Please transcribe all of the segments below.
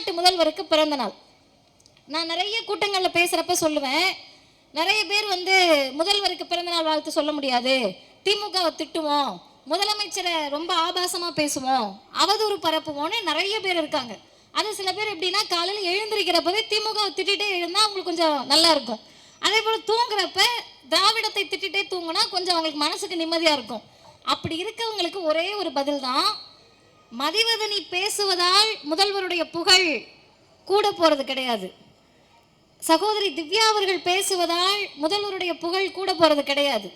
தமிழ்நாட்டு முதல்வருக்கு பிறந்த நாள். நான் நிறைய கூட்டங்களில் பேசுகிறப்ப சொல்லுவேன், நிறைய பேர் முதல்வருக்கு பிறந்தநாள் வாழ்த்து சொல்ல முடியாது, திமுகவை திட்டுவோம், முதலமைச்சரை ரொம்ப ஆபாசமாக பேசுவோம், அவதூறு பரப்புவோன்னு நிறைய பேர் இருக்காங்க. அது சில பேர் எப்படின்னா காலையில் எழுந்திருக்கிறப்பவே திமுகவை திட்டிகிட்டே எழுந்தால் அவங்களுக்கு கொஞ்சம் நல்லா இருக்கும். அதே போல் தூங்குறப்ப திராவிடத்தை திட்டிகிட்டே தூங்கினா கொஞ்சம் அவங்களுக்கு மனசுக்கு நிம்மதியாக இருக்கும். அப்படி இருக்கவங்களுக்கு ஒரே ஒரு பதில் தான், மதிவதனி பேசுவதால் முதல்வருடைய புகழ் கூட போகிறது கிடையாது, சகோதரி திவ்யா அவர்கள் பேசுவதால் முதல்வருடைய புகழ் கூட போகிறது கிடையாது,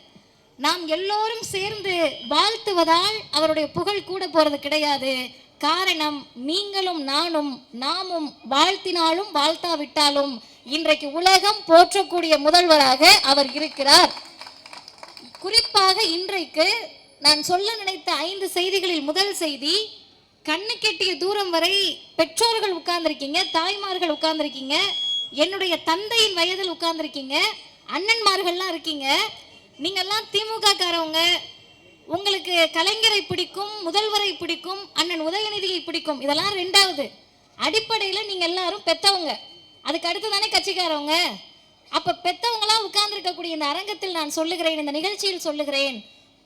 நாம் எல்லோரும் சேர்ந்து வாழ்த்துவதால் அவருடைய புகழ் கூட போகிறது கிடையாது. காரணம், நீங்களும் நாமும் வாழ்த்தினாலும் வாழ்த்தாவிட்டாலும் இன்றைக்கு உலகம் போற்றக்கூடிய முதல்வராக அவர் இருக்கிறார். குறிப்பாக இன்றைக்கு நான் சொல்ல நினைத்த 5 செய்திகளில் முதல் செய்தி, கண்ணு கெட்டிய தூரம் வரை பெற்றோர்கள் உட்கார்ந்துருக்கீங்க, தாய்மார்கள் உட்கார்ந்துருக்கீங்க, என்னுடைய தந்தையின் வயதில் உட்கார்ந்துருக்கீங்க, அண்ணன்மார்கள்லாம் இருக்கீங்க. நீங்கள்லாம் திமுக காரவங்க, உங்களுக்கு கலைஞரை பிடிக்கும், முதல்வரை பிடிக்கும், அண்ணன் உதயநிதியை பிடிக்கும், இதெல்லாம் ரெண்டாவது. அடிப்படையில் நீங்கள் எல்லாரும் பெற்றவங்க, அதுக்கு அடுத்து தானே கட்சிக்காரவங்க. அப்போ பெற்றவங்களாம் உட்கார்ந்துருக்கக்கூடிய இந்த அரங்கத்தில் நான் சொல்லுகிறேன், இந்த நிகழ்ச்சியில் சொல்லுகிறேன்,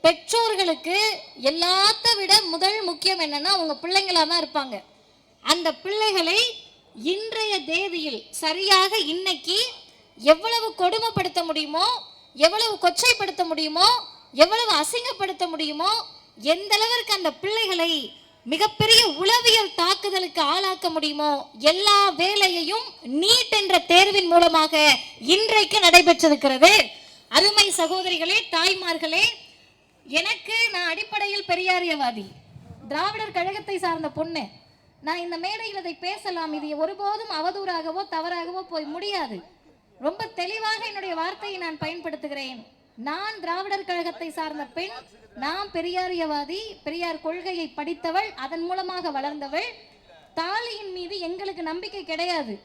பெற்றோர்களுக்கு எல்லாத்த விட முதல் முக்கியம் என்னன்னா அவங்க பிள்ளைங்களா தான் இருப்பாங்க. அந்த பிள்ளைகளை இன்றைய தேதியில் சரியாக இன்னைக்கு எவ்வளவு கொடுமைப்படுத்த முடியுமோ, எவ்வளவு கொச்சைப்படுத்த முடியுமோ, எவ்வளவு அசிங்கப்படுத்த முடியுமோ, எந்த அளவிற்கு அந்த பிள்ளைகளை மிகப்பெரிய உளவியல் தாக்குதலுக்கு ஆளாக்க முடியுமோ எல்லா வேலையையும் நீட் என்ற தேர்வின் மூலமாக இன்றைக்கு நடைபெற்றிருக்கிறது. அருமை சகோதரிகளே, தாய்மார்களே, நான் அடிப்படையில் பெரியாரியவாதி, திராவிடர் கழகத்தை சார்ந்த பொண்ணு. நான் இந்த மேடையில் இதை பேசலாம், இது ஒருபோதும் அவதூறாகவோ தவறாகவோ போய் முடியாது. ரொம்ப தெளிவாக என்னுடைய வார்த்தையை நான் பயன்படுத்துகிறேன். நான் திராவிடர் கழகத்தை சார்ந்த பெண், நான் பெரியாரியவாதி, பெரியார் கொள்கையை படித்தவள், அதன் மூலமாக வளர்ந்தவள். தாலியின் மீது எங்களுக்கு நம்பிக்கை கிடையாது.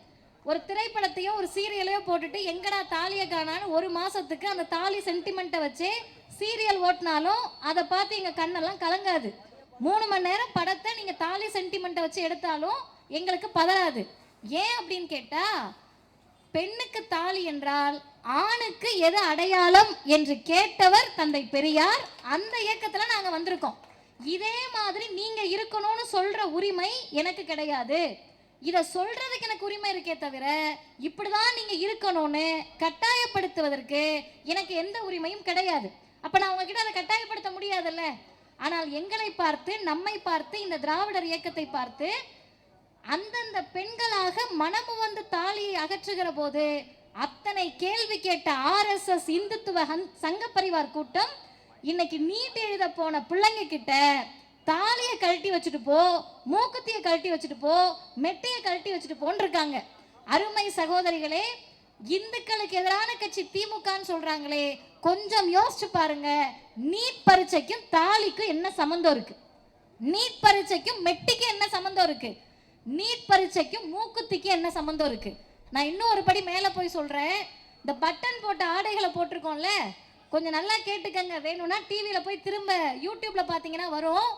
ஒரு திரைப்படத்தையோ ஒரு சீரியலையோ போட்டுட்டு எங்கடா தாலியை காணான்னு 1 மாசத்துக்கு அந்த தாலி சென்டிமெண்ட்டை வச்சு சீரியல் ஓட்டினாலும் அதை பார்த்து எங்கள் கண்ணெல்லாம் கலங்காது. 3 மணி நேரம் படத்தை நீங்கள் தாலி சென்டிமெண்ட்டை வச்சு எடுத்தாலும் எங்களுக்கு பதறாது. ஏன் அப்படின்னு கேட்டால், பெண்ணுக்கு தாலி என்றால் ஆணுக்கு எது அடையாளம் என்று கேட்டவர் தந்தை பெரியார். அந்த இயக்கத்தில் நாங்கள் வந்திருக்கோம். இதே மாதிரி நீங்கள் இருக்கணும்னு சொல்கிற உரிமை எனக்கு கிடையாது. இதை சொல்கிறதுக்கு எனக்கு உரிமை இருக்கே தவிர இப்படிதான் நீங்கள் இருக்கணும்னு கட்டாயப்படுத்துவதற்கு எனக்கு எந்த உரிமையும் கிடையாது. அப்போ நான் உங்ககிட்ட அதை கட்டாயப்படுத்த முடியாதுல்ல. ஆனால் எங்களை பார்த்து, நம்மை பார்த்து, இந்த திராவிடர் இயக்கத்தை பார்த்து அந்தந்த பெண்களாக மனமு வந்து தாலியை அகற்றுகிற போது அத்தனை கேள்வி கேட்ட RSS இந்துத்துவ சங்க பரிவார் கூட்டம் இன்னைக்கு நீட் எழுத போன பிள்ளைங்க கிட்ட தாலியை கழட்டி வச்சுட்டு போ, மூக்குத்தியை கழட்டி வச்சுட்டு போ, மெட்டையை கழட்டி வச்சுட்டு போன்னு இருக்காங்க. அருமை சகோதரிகளே, இந்துக்களுக்கு எதிரான கட்சி திமுகன்னு சொல்றாங்களே, கொஞ்சம் யோசிச்சு பாருங்க. நீட் பரீட்சைக்கும் தாலிக்கும் என்ன சம்பந்தம் இருக்கு? நீட் பரீட்சைக்கும் மெட்டிக்கு என்ன சம்பந்தம் இருக்கு? நீட் பரீட்சைக்கும் மூக்குத்திக்கு என்ன சம்பந்தம் இருக்கு? நான் இன்னும் ஒரு படி மேலே போய் சொல்றேன். இந்த பட்டன் போட்ட ஆடைகளை போட்டிருக்கோம்ல, கொஞ்சம் நல்லா கேட்டுக்கங்க. வேணும்னா டிவியில் போய் திரும்ப யூடியூப்ல பார்த்தீங்கன்னா வரும்.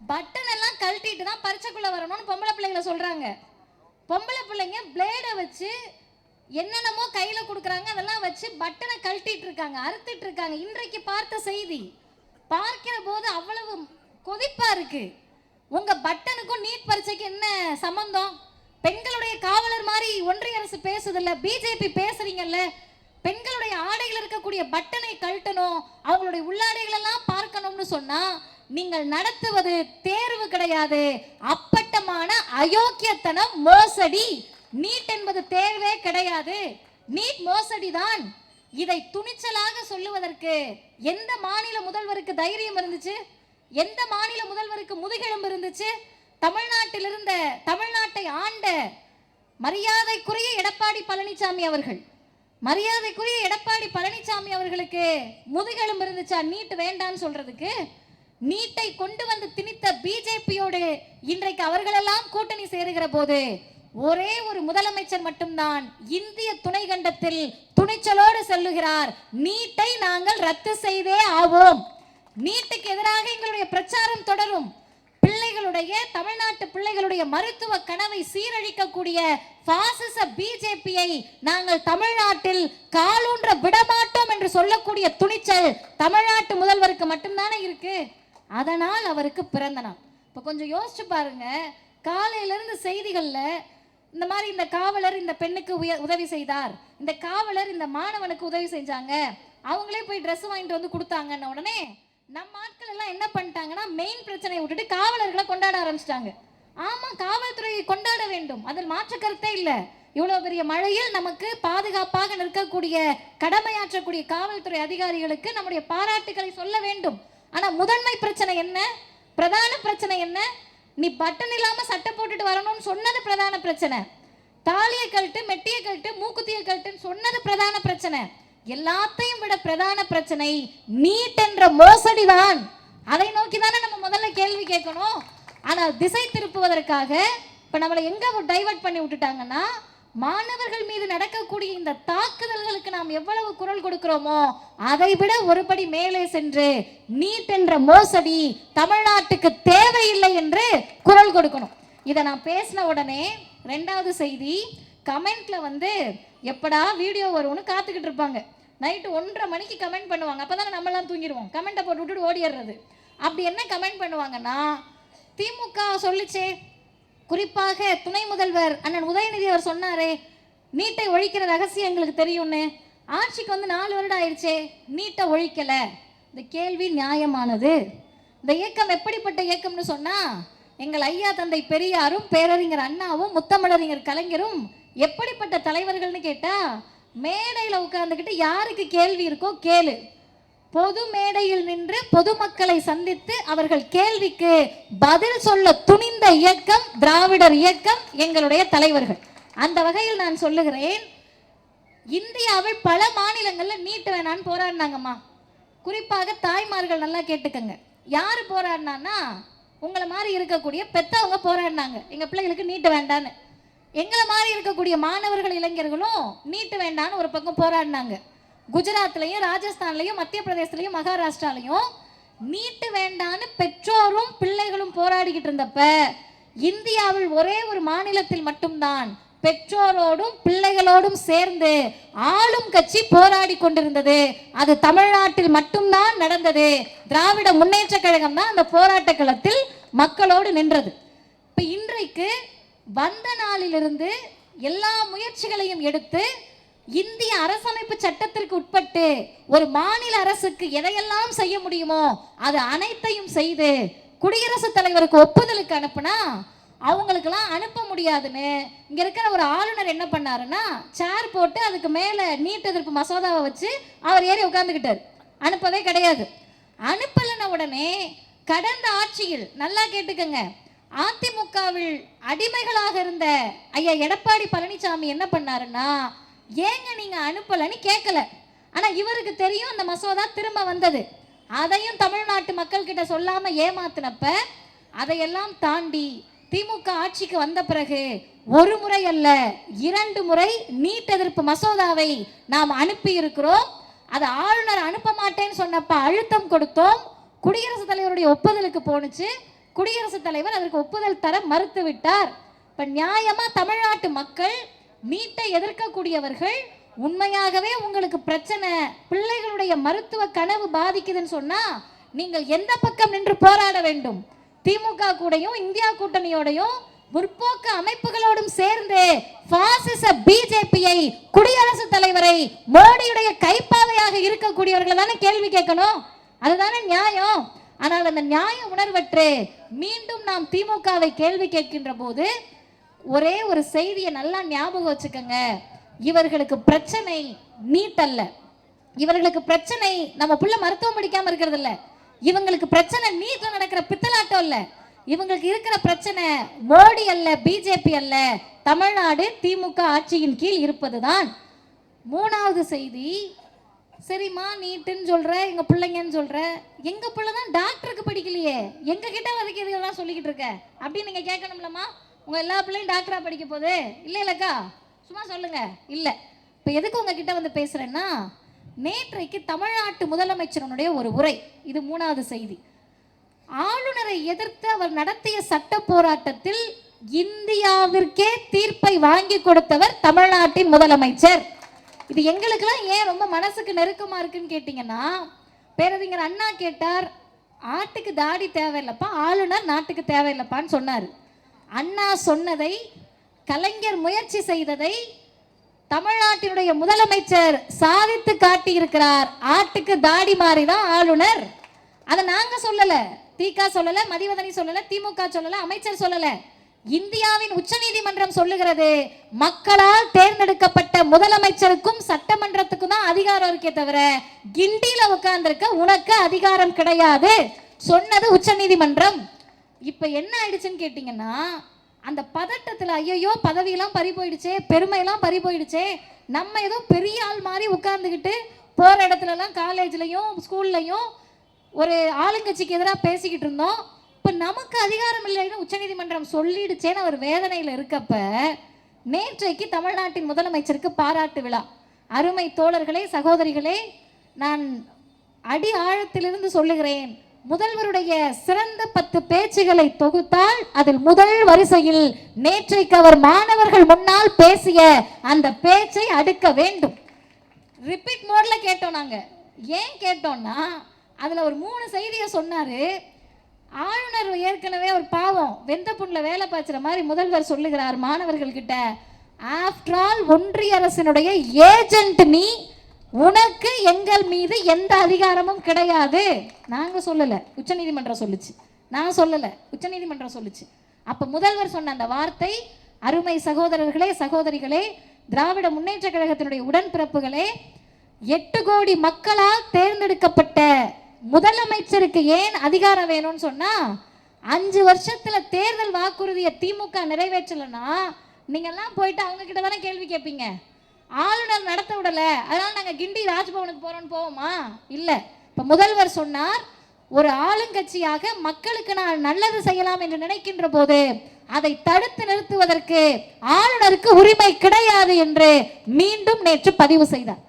பட்டன் எல்லாம் கழட்டிட்டு தான் பரீட்சைக்குள்ள வரணும்னு பொம்பளை பிள்ளைங்களை சொல்றாங்க. பொம்பளை பிள்ளைங்க பிளேடை வச்சு என்னென்னமோ கையில கொடுக்குறாங்க, அதெல்லாம் வச்சு பட்டனை கழட்டிட்டு இருக்காங்க, அறுத்துட்டு இருக்காங்க. இன்றைக்கு பார்த்த செய்தி பார்க்கிற போது அவ்வளவு கொதிப்பா இருக்கு. உங்க பட்டனுக்கும் நீட் பரீட்சைக்கு என்ன சம்பந்தம்? பெண்களுடைய காவலர் மாதிரி ஒன்றிய அரசு பேசுதில்ல, பிஜேபி பேசுறீங்கல்ல. பெண்களுடைய ஆடைகள் இருக்கக்கூடிய பட்டனை கழட்டணும், அவங்களுடைய உள்ளாடைகள் எல்லாம் பார்க்கணும்னு சொன்னா நீங்கள் நடத்துவது தேர்வு கிடையாது, அப்பட்டமான அயோக்கியத்தனம், மோசடி. நீட் என்பது தேர்வே கிடையாது, நீட் மோசடி தான். இதை துணிச்சலாக சொல்லுவதற்கு எந்த மாநில முதல்வருக்கு தைரியம் இருந்துச்சு? எந்த மாநில முதல்வருக்கு முதுகெலும்பு இருந்துச்சு? தமிழ்நாட்டில் இருந்த, தமிழ்நாட்டை ஆண்ட மரியாதைக்குரிய எடப்பாடி பழனிசாமி அவர்கள், மரியாதைக்குரிய எடப்பாடி பழனிசாமி அவர்களுக்கு முதுகெலும்பு இருந்துச்சா நீட் வேண்டான்னு சொல்றதுக்கு? நீட்டை கொண்டு வந்து திணித்த பிஜேபியோடு இன்றைக்கு அவர்களெல்லாம் கூட்டணி சேருகிற போது ஒரே ஒரு முதலமைச்சர் மட்டும்தான் இந்திய துணை கண்டத்தில் துணிச்சலோடு சொல்லுகிறார், நீட்டை நாங்கள் ரத்து செய்தே ஆவோம். நீட்டுக்கு எதிராக எங்களுடைய பிரச்சாரம் தொடரும். பிள்ளைகள் தமிழ்நாட்டு பிள்ளைகளுடைய மருத்துவ கனவை சீரழிக்கக்கூடிய பாசிச பிஜேபியை நாங்கள் தமிழ்நாட்டில் காலூன்ற விடமாட்டோம் என்று சொல்லக்கூடிய துணிச்சல் தமிழ்நாட்டு முதல்வருக்கு மட்டும்தானே இருக்கு. அதனால் அவருக்கு பிறந்த நாள். இப்போ கொஞ்சம் யோசிச்சு பாருங்க, காலையில இருந்து செய்திகள்ல இந்த மாதிரி இந்த காவலர் இந்த பெண்ணுக்கு உதவி செய்தார், இந்த காவலர் இந்த மாணவனுக்கு உதவி செஞ்சாங்க, அவங்களே போய் ட்ரெஸ் வாங்கிட்டு வந்து கொடுத்தாங்கன்ன உடனே நம்ம ஆட்கள் எல்லாம் என்ன பண்ணிட்டாங்கன்னா மெயின் பிரச்சனையை விட்டுட்டு காவலர்களை கொண்டாட ஆரம்பிச்சிட்டாங்க. ஆமா, காவல்துறையை கொண்டாட வேண்டும், அதில் மாற்று கருத்தே இல்லை. இவ்வளவு பெரிய மழையில் நமக்கு பாதுகாப்பாக நிற்கக்கூடிய கடமையாற்றக்கூடிய காவல்துறை அதிகாரிகளுக்கு நம்முடைய பாராட்டுகளை சொல்ல வேண்டும். ஆனா முதன்மை பிரச்சனை என்ன, பிரதான பிரச்சனை என்ன? நீ பட்டன் இல்லாம சட்டை போட்டுட்டு வரணும்னு சொன்னது பிரதான பிரச்சனை, தாலியை கழட்டு மெட்டியை கழட்டு மூக்குத்தியை கழட்டுன்னு சொன்னது பிரதான பிரச்சனை. எல்லாத்தையும் விட பிரதான பிரச்சனை நீட் என்ற மோசடி தான். அதை நோக்கி தானே நம்ம முதல்ல கேள்வி கேட்கணும். ஆனால் திசை திருப்புவதற்காக இப்ப நம்மளை எங்க டைவர்ட் பண்ணி விட்டுட்டாங்கன்னா, மாணவர்கள் மீது நடக்கக்கூடிய இந்த தாக்குதல்களுக்கு நாம் எவ்வளவு குரல் கொடுக்கிறோமோ அதை விட ஒருபடி மேலே சென்று நீட் என்ற மோசடி தமிழ்நாட்டுக்கு தேவையில்லை என்று குரல் கொடுக்கணும். இதை நான் பேசின உடனே ரெண்டாவது செய்தி கமெண்ட்ல எப்படா வீடியோ வரும்னு காத்துக்கிட்டு இருப்பாங்க. நைட்டு 1:30 மணிக்கு கமெண்ட் பண்ணுவாங்க. அப்பதான் நம்மளாம் தூங்கிடுவோம், கமெண்ட்டை போட்டு விட்டுட்டு ஓடிடுறது. அப்படி என்ன கமெண்ட் பண்ணுவாங்கன்னா, திமுக சொல்லிச்சே, குறிப்பாக துணை முதல்வர் அண்ணன் உதயநிதி அவர் சொன்னாரே நீட்டை ஒழிக்கிற ரகசியம் எங்களுக்கு தெரியும்னு, ஆட்சிக்கு 4 வருடம் ஆயிடுச்சே நீட்டை ஒழிக்கல. இந்த கேள்வி நியாயமானது. இந்த இயக்கம் எப்படிப்பட்ட இயக்கம்னு சொன்னா, எங்கள் ஐயா தந்தை பெரியாரும் பேரறிஞர் அண்ணாவும் முத்தமிழறிஞர் கலைஞரும் எப்படிப்பட்ட தலைவர்கள்னு கேட்டா, மேடையில் உட்கார்ந்துக்கிட்டு யாருக்கு கேள்வி இருக்கோ கேளு, பொது மேடையில் நின்று பொதுமக்களை சந்தித்து அவர்கள் கேள்விக்கு பதில் சொல்ல துணிந்த இயக்கம் திராவிடர் இயக்கம், எங்களுடைய தலைவர்கள். அந்த வகையில் நான் சொல்லுகிறேன், இந்தியாவில் பல மாநிலங்கள்ல நீட் வேணான்னு போராடினாங்கம்மா. குறிப்பாக தாய்மார்கள் நல்லா கேட்டுக்கங்க, யாரு போராடினான்னா உங்களை மாதிரி இருக்கக்கூடிய பெத்தவங்க போராடினாங்க, எங்க பிள்ளைகளுக்கு நீட்டு வேண்டான்னு. எங்களை மாதிரி இருக்கக்கூடிய மாணவர்கள் இளைஞர்களும் நீட்டு வேண்டான்னு ஒரு பக்கம் போராடினாங்க. குஜராத்லையும் ராஜஸ்தான்லையும் மத்திய பிரதேசலையும் மகாராஷ்டிராலையும் நீட்டு வேண்டான்னு பெற்றோரும் பிள்ளைகளும் போராடிக்கிட்டு இருந்தப்ப, இந்தியாவில் ஒரே ஒரு மாநிலத்தில் மட்டும்தான் பெற்றோரோடும் பிள்ளைகளோடும் சேர்ந்து ஆளும் கட்சி போராடி கொண்டிருந்தது. அது தமிழ்நாட்டில் மட்டும்தான் நடந்தது. திராவிட முன்னேற்ற கழகம் தான் அந்த போராட்ட களத்தில் மக்களோடு நின்றது. இப்ப இன்றைக்கு வந்த நாளிலிருந்து எல்லா முயற்சிகளையும் எடுத்து இந்திய அரசமைப்பு சட்டத்திற்கு உட்பட்டு ஒரு மாநில அரசுக்கு எதையெல்லாம் செய்ய முடியுமோ அது அனைத்தையும் செய்து குடியரசுத் தலைவருக்கு ஒப்புதலுக்கு அனுப்புனா, அவங்களுக்கெல்லாம் அனுப்ப முடியாதுன்னு இங்க இருக்கிற ஒரு ஆளுநர் என்ன பண்ணாருன்னா, சேர் போட்டு அதுக்கு மேல நீட் எதிர்ப்பு மசோதாவை வச்சு அவர் ஏறி உட்கார்ந்துக்கிட்டார். அனுப்பவே கிடையாது. அனுப்பலன உடனே கடந்த ஆட்சியில் நல்லா கேட்டுக்கங்க, அதிமுகவில் அடிமைகளாக இருந்த ஐயா எடப்பாடி பழனிசாமி என்ன பண்ணாருன்னா, ஏங்க நீங்க அனுப்பலன்னு கேட்கல. ஆனா இவருக்கு தெரியும் அந்த மசோதா திரும்ப வந்தது. அதையும் தமிழ்நாட்டு மக்கள் கிட்ட சொல்லாம ஏமாத்தினப்ப, அதையெல்லாம் தாண்டி திமுக ஆட்சிக்கு வந்த பிறகு ஒரு முறை அல்ல 2 முறை நீட் எதிர்ப்பு மசோதாவை நாம் அனுப்பி இருக்கிறோம். அதை ஆளுநர் அனுப்ப மாட்டேன்னு சொன்னப்ப அழுத்தம் கொடுத்தோம். குடியரசுத் தலைவருடைய ஒப்புதலுக்கு போனுச்சு. குடியரசுத் தலைவர் அதற்கு ஒப்புதல் தர மறுத்து விட்டார். இப்ப நியாயமா தமிழ்நாட்டு மக்கள் நீட்டை எதிர்க்கக்கூடியவர்கள், உண்மையாகவே உங்களுக்கு பிரச்சனை, பிள்ளைகளுடைய மருத்துவ கனவு பாதிக்குதுன்னு சொன்னா நீங்கள் எந்த பக்கம் நின்று போராட வேண்டும்? திமுக கூடயும் இந்தியா கூட்டணியோடையும் முற்போக்கு அமைப்புகளோடும் சேர்ந்து பாசிச பிஜேபியை, குடியரசுத் தலைவரை, மோடியுடைய கைப்பாவையாக இருக்கக்கூடியவர்களை தானே கேள்வி கேட்கணும். அதுதானே நியாயம். ஆனால் அந்த நியாய உணர்வற்று மீண்டும் நாம் திமுகவை கேள்வி கேட்கின்ற போது ஒரே ஒரு செய்தியை நல்லா ஞாபகம் வச்சுக்கோங்க, இவர்களுக்கு பிரச்சனை நீட் அல்ல, இவர்களுக்கு பிரச்சனை நம்ம புள்ள மருத்துவம் படிக்காம இருக்கிறது இல்ல, இவங்களுக்கு பிரச்சனை நீட்ல நடக்கிற பித்தலாட்டம் இல்ல, இவங்களுக்கு இருக்கிற பிரச்சனை மோடி அல்ல, பிஜேபி அல்ல, தமிழ்நாடு திமுக ஆட்சியின் கீழ் இருப்பதுதான். மூணாவது செய்தி, சரிம்மா நீட்டுன்னு சொல்ற, எங்க பிள்ளைங்கன்னு சொல்ற, எங்க பிள்ளை தான் டாக்டருக்கு படிக்கலையே, எங்க கிட்ட வரைக்கும் இதெல்லாம் சொல்லிக்கிட்டு இருக்க அப்படின்னு நீங்க கேட்கணும்லம்மா. உங்க எல்லா பிள்ளையும் டாக்டரா படிக்க போகுது இல்ல இல்லக்கா, சும்மா சொல்லுங்க. இல்ல, இப்ப எதுக்கு உங்ககிட்ட வந்து பேசுறேன்னா, நேற்றைக்கு தமிழ்நாட்டு முதலமைச்சருடைய ஒரு உரை, இது மூணாவது செய்தி. ஆளுநரை எதிர்த்து அவர் நடத்திய சட்ட போராட்டத்தில் இந்தியாவிற்கே தீர்ப்பை வாங்கி கொடுத்தவர் தமிழ்நாட்டின் முதலமைச்சர். இது எங்களுக்கெல்லாம் ஏன் ரொம்ப மனசுக்கு நெருக்கமா இருக்குன்னு கேட்டீங்கன்னா, பேரறிஞர் அண்ணா கேட்டார், ஆட்டுக்கு தாடி தேவையில்லைப்பா, ஆளுநர் நாட்டுக்கு தேவையில்லைப்பான்னு சொன்னார். அண்ணா சொன்னதை, கலைஞர் முயற்சி செய்ததை தமிழ்நாட்டினுடைய முதலமைச்சர் சாதித்து காட்டியிருக்கிறார். ஆட்டுக்கு தாடி மாறிதான் ஆளுநர். அதை நாங்க சொல்லல, திக சொல்லல, மதிவதனி சொல்லல, திமுக சொல்லல, அமைச்சர் சொல்லல, இந்தியாவின் உச்சநீதிமன்றம் சொல்லுகிறது. மக்களால் தேர்ந்தெடுக்கப்பட்ட முதலமைச்சருக்கும் சட்டமன்றத்துக்கும் தான் அதிகாரம் இருக்கே தவிர கிண்டியில உட்கார்ந்திருக்க உனக்கு அதிகாரம் கிடையாது சொன்னது உச்சநீதிமன்றம். இப்ப என்ன ஆயிடுச்சுன்னு கேட்டீங்கன்னா, அந்த பதட்டத்துல ஐயோ பதவியெல்லாம் பறி போயிடுச்சே, பெருமையெல்லாம் பறி போயிடுச்சே, நம்ம ஏதோ பெரிய ஆள் மாதிரி உட்கார்ந்துக்கிட்டு போற இடத்துல எல்லாம் காலேஜ்லயும் ஸ்கூல்லையும் ஒரு ஆளுங்கட்சிக்கு எதிராக பேசிக்கிட்டு இருந்தோம். இப்ப நமக்கு அதிகாரம் இல்லைன்னு உச்சநீதிமன்றம் சொல்லிடுச்சேன்னு அவர் வேதனையில இருக்கப்ப, நேற்றைக்கு தமிழ்நாட்டின் முதலமைச்சருக்கு பாராட்டு விழா. அருமை தோழர்களே, சகோதரிகளே, நான் அடி ஆழத்திலிருந்து சொல்லுகிறேன், முதல்வருடைய சிறந்த 10 பேச்சுகளை தொகுத்தால் அதில் முதல் வரிசையில் நேற்றைக்கு அவர் மாணவர்கள் முன்னால் பேசிய அந்த பேச்சை அடுக்க வேண்டும். ரிப்பீட் மோட்ல கேட்டோம். நாங்க ஏன் கேட்டோம்னா, அதுல ஒரு 3 செய்தியை சொன்னாரு. ஆளுநர் ஏற்கனவே ஒரு பாவம் வெந்த புண்ணுல வேலை பார்க்கிற மாதிரி முதல்வர் சொல்லுகிறார் மாணவர்கள் கிட்ட, ஆஃப்டர் ஆல் ஒன்றிய அரசினுடைய ஏஜென்ட் நீ, உனக்கு எங்கள் மீது எந்த அதிகாரமும் கிடையாது. நாங்க சொல்லல, உச்சநீதிமன்றம் சொல்லுச்சு. நான் சொல்லல, உச்சநீதிமன்றம் சொல்லுச்சு. அப்ப முதல்வர் சொன்ன அந்த வார்த்தை, அருமை சகோதரர்களே, சகோதரிகளே, திராவிட முன்னேற்ற கழகத்தினுடைய உடன்பிறப்புகளே, 8 கோடி மக்களால் தேர்ந்தெடுக்கப்பட்ட முதலமைச்சருக்கு ஏன் அதிகாரம் வேணும்னு சொன்னா, 5 வருஷத்துல தேர்தல் வாக்குறுதியை திமுக நிறைவேற்றலன்னா நீங்க எல்லாம் போயிட்டு அவங்க கிட்ட தானே கேள்வி கேட்பீங்க. ஆளுநர் நடத்த விடல, அதனால நாங்க கிண்டி ராஜ்பவனுக்கு போறோம்னு போவோமா? இல்ல. இப்ப முதல்வர் சொன்னார், ஒரு ஆளுங்கட்சியாக மக்களுக்கு நான் நல்லது செய்யலாம் என்று நினைக்கின்ற போது அதை தடுத்து நிறுத்துவதற்கு ஆளுநருக்கு உரிமை கிடையாது என்று மீண்டும் நேற்று பதிவு செய்தார்.